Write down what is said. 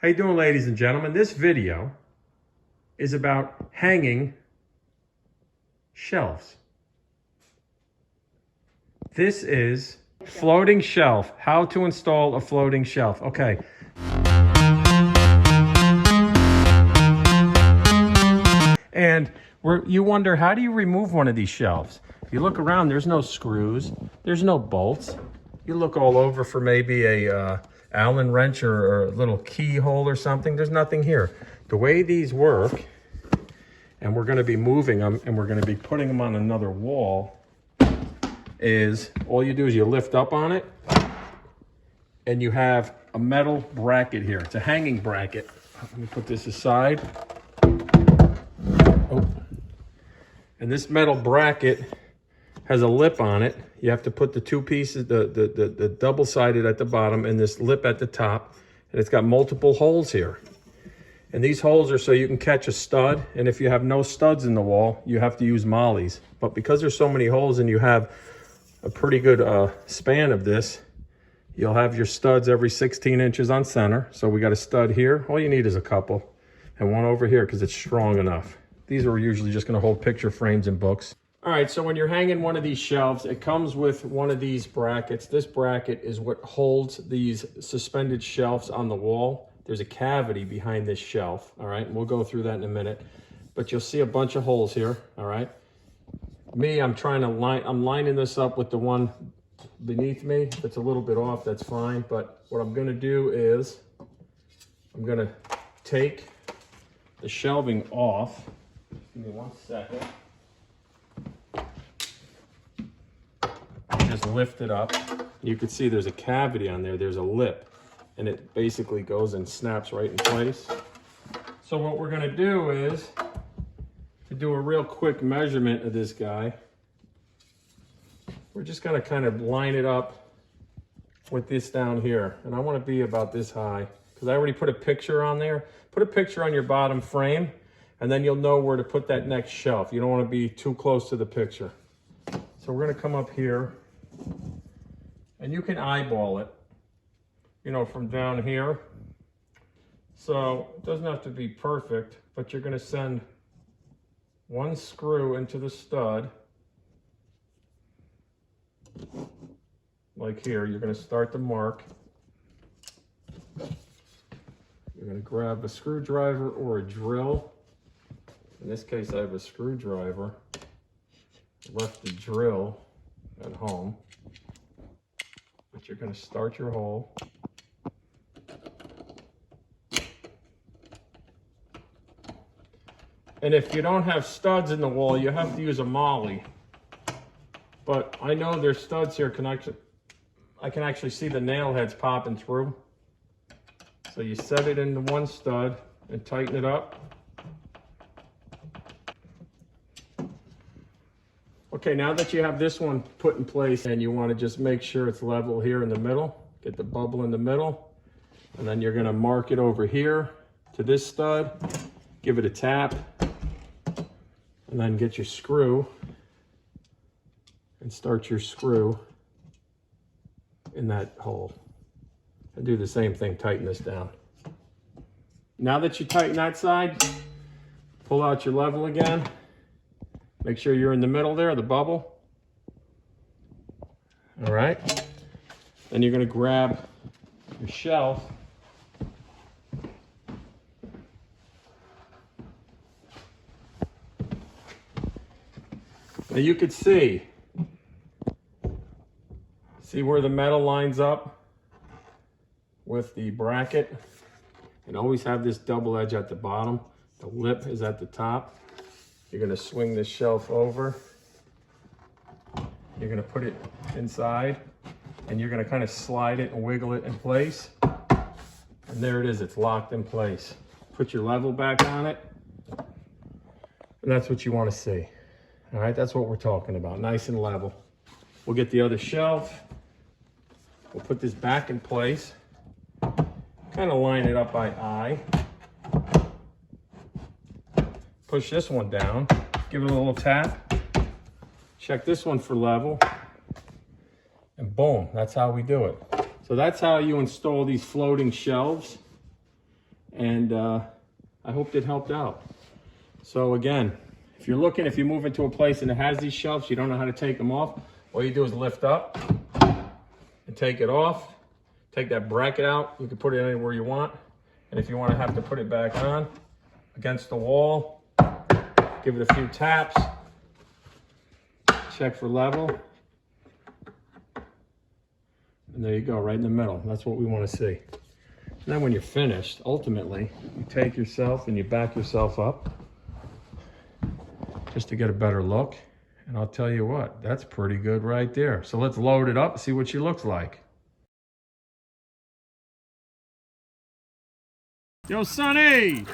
How you doing, ladies and gentlemen? This video is about hanging shelves. This is floating shelf. How to install a floating shelf. Okay. And you wonder, how do you remove one of these shelves? If you look around, there's no screws, there's no bolts. You look all over for maybe a Allen wrench or a little keyhole or something. There's nothing here. The way these work, and we're going to be moving them and we're going to be putting them on another wall, is all you do is you lift up on it and you have a metal bracket here. It's a hanging bracket. Let me put this aside. Oh. And this metal bracket has a lip on it. You have to put the two pieces, the double-sided at the bottom and this lip at the top. And it's got multiple holes here. And these holes are so you can catch a stud. And if you have no studs in the wall, you have to use mollies. But because there's so many holes and you have a pretty good span of this, you'll have your studs every 16 inches on center. So we got a stud here. All you need is a couple. And one over here because it's strong enough. These are usually just going to hold picture frames and books. All right, so when you're hanging one of these shelves, it comes with one of these brackets. This bracket is what holds these suspended shelves on the wall. There's a cavity behind this shelf, all right? And we'll go through that in a minute. But you'll see a bunch of holes here, all right? I'm lining this up with the one beneath me. If it's a little bit off, that's fine. But what I'm gonna do is I'm gonna take the shelving off. Give me 1 second. Just lift it up. You can see there's a cavity on there. There's a lip, and it basically goes and snaps right in place. So what we're gonna do is to do a real quick measurement of this guy. We're just gonna kind of line it up with this down here. And I wanna be about this high because I already put a picture on there. Put a picture on your bottom frame and then you'll know where to put that next shelf. You don't wanna be too close to the picture. So we're gonna come up here and you can eyeball it, you know, from down here. So it doesn't have to be perfect, but you're gonna send one screw into the stud. Like here, you're gonna start the mark. You're gonna grab a screwdriver or a drill. In this case, I have a screwdriver. Left the drill at home. But you're gonna start your hole. And if you don't have studs in the wall, you have to use a molly. But I know there's studs here. I can actually see the nail heads popping through. So you set it into one stud and tighten it up. Okay, now that you have this one put in place and you want to just make sure it's level here in the middle, get the bubble in the middle, and then you're going to mark it over here to this stud, give it a tap, and then get your screw and start your screw in that hole. And do the same thing, tighten this down. Now that you tighten that side, pull out your level again. Make sure you're in the middle there, the bubble. All right. Then you're gonna grab your shelf. Now you could see where the metal lines up with the bracket. And always have this double edge at the bottom. The lip is at the top. You're gonna swing this shelf over. You're gonna put it inside and you're gonna kind of slide it and wiggle it in place. And there it is, it's locked in place. Put your level back on it. And that's what you wanna see. All right, that's what we're talking about, nice and level. We'll get the other shelf. We'll put this back in place. Kind of line it up by eye. Push this one down, give it a little tap. Check this one for level. And boom, that's how we do it. So that's how you install these floating shelves. And I hope it helped out. So again, if you're if you move into a place and it has these shelves, you don't know how to take them off, all you do is lift up and take it off. Take that bracket out. You can put it anywhere you want. And if you want to have to put it back on against the wall, give it a few taps. Check for level. And there you go, right in the middle. That's what we want to see. And then when you're finished, ultimately, you take yourself and you back yourself up just to get a better look. And I'll tell you what, that's pretty good right there. So let's load it up and see what she looks like. Yo, Sonny!